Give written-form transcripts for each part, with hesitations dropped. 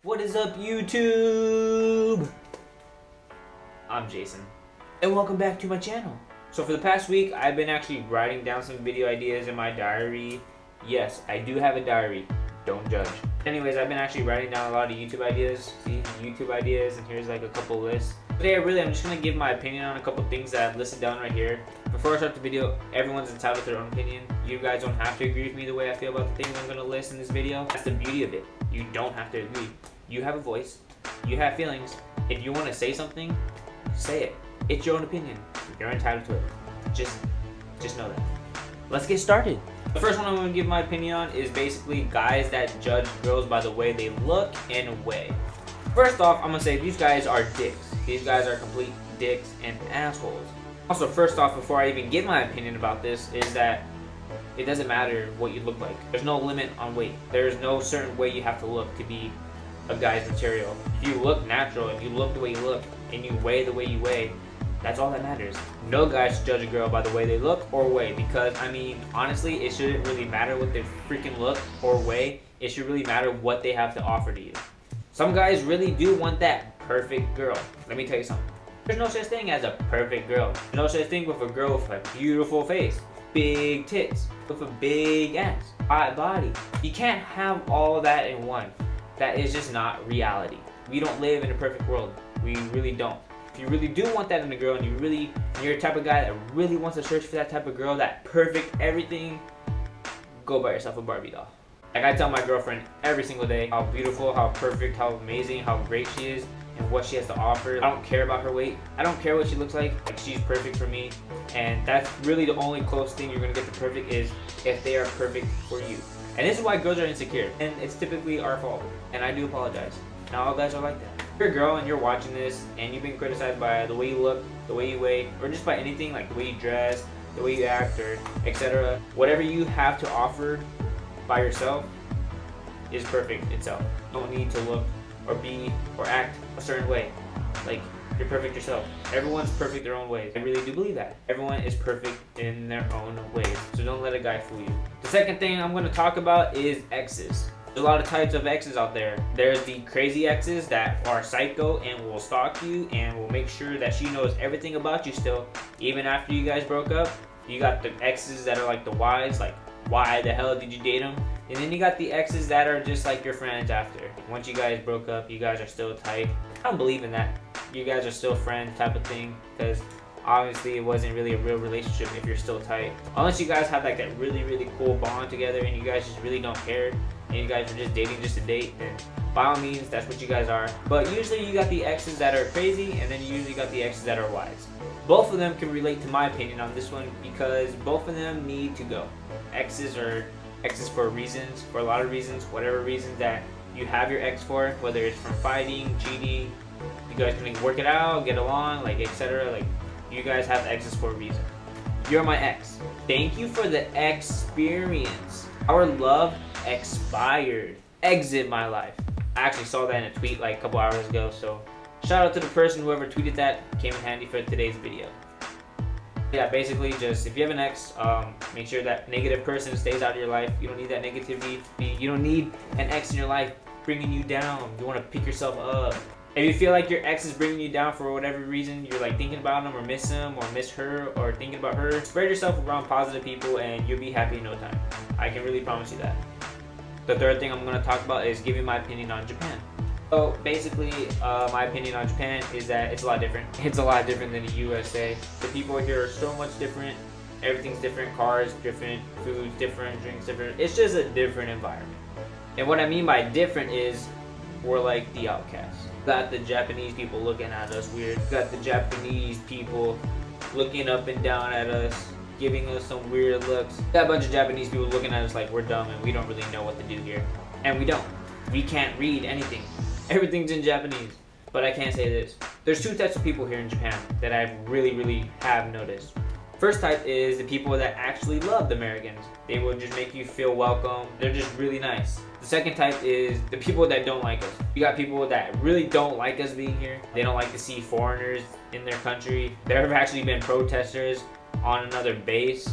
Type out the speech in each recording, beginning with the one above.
What is up, YouTube? I'm Jason, and welcome back to my channel. So for the past week, I've been actually writing down some video ideas in my diary. Yes, I do have a diary. Don't judge. Anyways, I've been actually writing down a lot of YouTube ideas. See, YouTube ideas, and here's like a couple lists. Today, I'm just gonna give my opinion on a couple things that I've listed down right here. Before I start the video, everyone's entitled to their own opinion. You guys don't have to agree with me the way I feel about the things I'm gonna list in this video. That's the beauty of it. You don't have to agree. You have a voice. You have feelings. If you want to say something, say it. It's your own opinion. You're entitled to it. Just know that. Let's get started. The first one I'm going to give my opinion on is basically guys that judge girls by the way they look and weigh. First off, I'm going to say these guys are dicks. These guys are complete dicks and assholes. Also, first off, before I even give my opinion about this, is that it doesn't matter what you look like. There's no limit on weight. There's no certain way you have to look to be a guy's material. If you look natural, if you look the way you look, and you weigh the way you weigh, that's all that matters. No guy should judge a girl by the way they look or weigh, because I mean, honestly, it shouldn't really matter what they freaking look or weigh. It should really matter what they have to offer to you. Some guys really do want that perfect girl. Let me tell you something. There's no such thing as a perfect girl. There's no such thing with a girl with a beautiful face, big tits, with a big ass, hot body. You can't have all that in one. That is just not reality. We don't live in a perfect world. We really don't. If you really do want that in a girl, and you're the type of guy that really wants to search for that type of girl, that perfect everything, go buy yourself a Barbie doll. Like I tell my girlfriend every single day how beautiful, how perfect, how amazing, how great she is, and what she has to offer. I don't care about her weight. I don't care what she looks like. Like, she's perfect for me. And that's really the only close thing you're gonna get to perfect, is if they are perfect for you. And this is why girls are insecure, and it's typically our fault, and I do apologize. Not all guys are like that. If you're a girl and you're watching this and you've been criticized by the way you look, the way you weigh, or just by anything, like the way you dress, the way you act, or etc., whatever you have to offer by yourself is perfect itself. You don't need to look or be or act a certain way. Like, you're perfect yourself. Everyone's perfect their own ways. I really do believe that. Everyone is perfect in their own ways. So don't let a guy fool you. The second thing I'm going to talk about is exes. There's a lot of types of exes out there. There's the crazy exes that are psycho and will stalk you and will make sure that she knows everything about you still, even after you guys broke up. You got the exes that are like the whys, like, why the hell did you date him? And then you got the exes that are just like your friends after. Once you guys broke up, you guys are still tight. I don't believe in that. You guys are still friends type of thing, because obviously it wasn't really a real relationship if you're still tight. Unless you guys have like that really cool bond together and you guys just really don't care and you guys are just dating just to date, then by all means, that's what you guys are. But usually you got the exes that are crazy, and then you usually got the exes that are wise. Both of them can relate to my opinion on this one, because both of them need to go. Exes are exes for reasons, for a lot of reasons, whatever reasons that you have your ex for, whether it's from fighting, cheating, you guys can work it out, get along, like, etc. Like, you guys have exes for a reason. You're my ex. Thank you for the experience. Our love expired. Exit my life. I actually saw that in a tweet like a couple hours ago, so shout out to the person, whoever tweeted that. Came in handy for today's video. Yeah, basically, just if you have an ex, make sure that negative person stays out of your life. You don't need that negativity. You don't need an ex in your life bringing you down. You want to pick yourself up. If you feel like your ex is bringing you down for whatever reason, you're like thinking about him or miss him or miss her or thinking about her, spread yourself around positive people and you'll be happy in no time. I can really promise you that. The third thing I'm going to talk about is giving my opinion on Japan. So basically, my opinion on Japan is that it's a lot different. It's a lot different than the USA. The people here are so much different. Everything's different. Cars different, food different, drinks different. It's just a different environment. And what I mean by different is we're like the outcasts. Got the Japanese people looking at us weird. Got the Japanese people looking up and down at us, giving us some weird looks. Got a bunch of Japanese people looking at us like we're dumb and we don't really know what to do here. And we don't. We can't read anything. Everything's in Japanese. But I can't say this. There's two types of people here in Japan that I really have noticed. First type is the people that actually love the Americans. They will just make you feel welcome. They're just really nice. The second type is the people that don't like us. You got people that really don't like us being here. They don't like to see foreigners in their country. There have actually been protesters on another base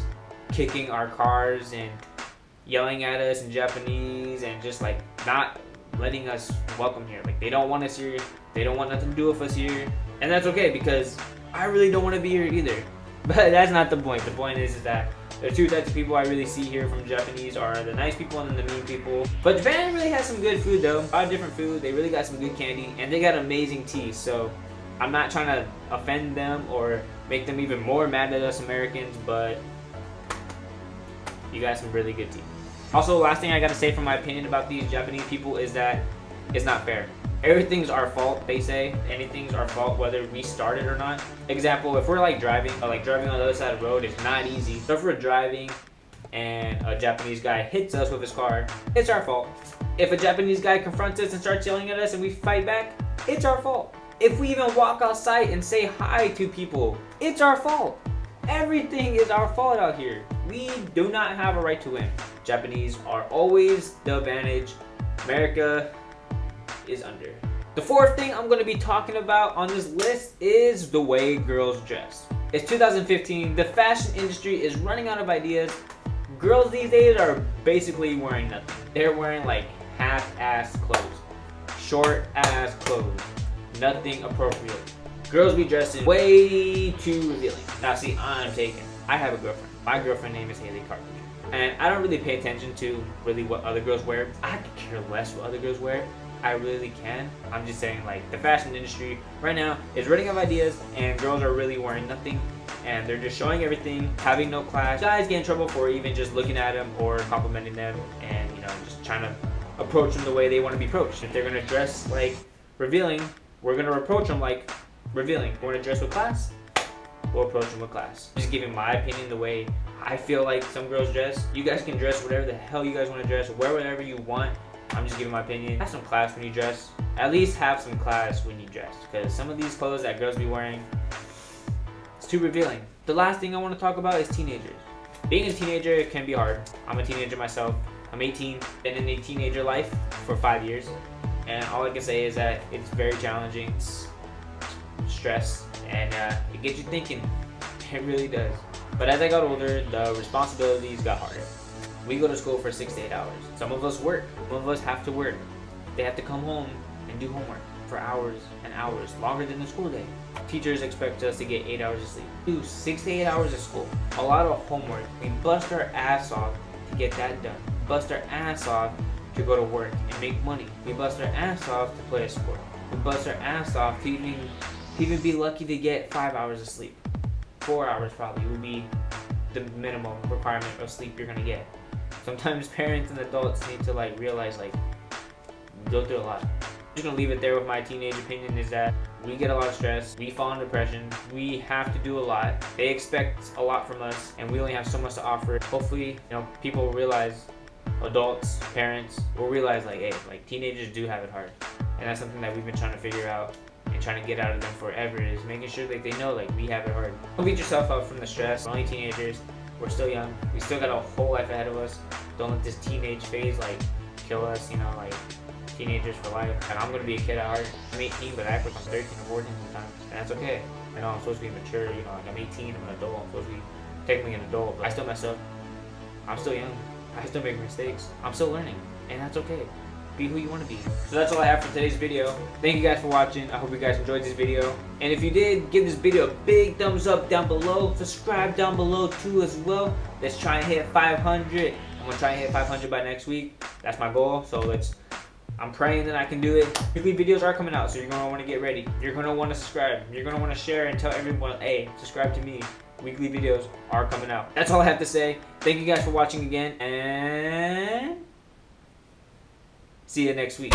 kicking our cars and yelling at us in Japanese and just like not letting us welcome here. Like, they don't want us here. They don't want nothing to do with us here. And that's okay, because I really don't want to be here either. But that's not the point. The point is that the two types of people I really see here from Japanese are the nice people and then the mean people. But Japan really has some good food though. A lot of different food. They really got some good candy. And they got amazing tea. So I'm not trying to offend them or make them even more mad at us Americans. But you got some really good tea. Also, last thing I gotta say from my opinion about these Japanese people is that it's not fair. Everything's our fault, they say. Anything's our fault, whether we started or not. Example, if we're like driving on the other side of the road, it's not easy. So if we're driving and a Japanese guy hits us with his car, it's our fault. If a Japanese guy confronts us and starts yelling at us and we fight back, it's our fault. If we even walk outside and say hi to people, it's our fault. Everything is our fault out here. We do not have a right to win. Japanese are always the advantage. America is under. The fourth thing I'm going to be talking about on this list is the way girls dress. It's 2015. The fashion industry is running out of ideas. Girls these days are basically wearing nothing. They're wearing like half-ass clothes, short-ass clothes, nothing appropriate. Girls be dressing way too revealing. Now see, I'm taken. I have a girlfriend. My girlfriend name is Haley Carpenter. And I don't really pay attention to really what other girls wear. I could care less what other girls wear. I really can. I'm just saying, like, the fashion industry right now is running out of ideas and girls are really wearing nothing and they're just showing everything, having no class. Guys get in trouble for even just looking at them or complimenting them and, you know, just trying to approach them the way they want to be approached. If they're going to dress like revealing, we're going to approach them like revealing. If we're going to dress with class, we'll approach them with class. Just giving my opinion the way I feel like some girls dress. You guys can dress whatever the hell you guys want to dress, wear whatever you want. I'm just giving my opinion. Have some class when you dress. At least have some class when you dress. Because some of these clothes that girls be wearing, it's too revealing. The last thing I want to talk about is teenagers. Being a teenager can be hard. I'm a teenager myself. I'm 18. Been in a teenager life for 5 years. And all I can say is that it's very challenging. It's stress. And it gets you thinking. It really does. But as I got older, the responsibilities got harder. We go to school for 6 to 8 hours. Some of us work. Some of us have to work. They have to come home and do homework for hours and hours, longer than the school day. Teachers expect us to get 8 hours of sleep. Do 6 to 8 hours of school. A lot of homework. We bust our ass off to get that done. Bust our ass off to go to work and make money. We bust our ass off to play a sport. We bust our ass off to even be lucky to get 5 hours of sleep. 4 hours probably would be the minimum requirement of sleep you're gonna get. Sometimes parents and adults need to like realize like we go through a lot. I'm just gonna leave it there with my teenage opinion is that we get a lot of stress, we fall in depression, we have to do a lot. They expect a lot from us and we only have so much to offer. Hopefully, you know, people will realize, adults, parents will realize like, hey, like teenagers do have it hard. And that's something that we've been trying to figure out and trying to get out of them forever is making sure that they know like we have it hard. Don't beat yourself up from the stress. We're only teenagers. We're still young. We still got a whole life ahead of us. Don't let this teenage phase like kill us, you know, like teenagers for life. And I'm gonna be a kid at heart. I'm 18, but I act like I'm 13 or 14 sometimes. And that's okay. I know I'm supposed to be mature, you know, like I'm 18, I'm an adult, I'm supposed to be technically an adult, but I still mess up. I'm still young. I still make mistakes. I'm still learning. And that's okay. Be who you want to be. So that's all I have for today's video. Thank you guys for watching. I hope you guys enjoyed this video. And if you did, give this video a big thumbs up down below. Subscribe down below too as well. Let's try and hit 500. I'm gonna try and hit 500 by next week. That's my goal. So I'm praying that I can do it. Weekly videos are coming out, so you're gonna want to get ready. You're gonna want to subscribe. You're gonna want to share and tell everyone, hey, subscribe to me. Weekly videos are coming out. That's all I have to say. Thank you guys for watching again, and see you next week.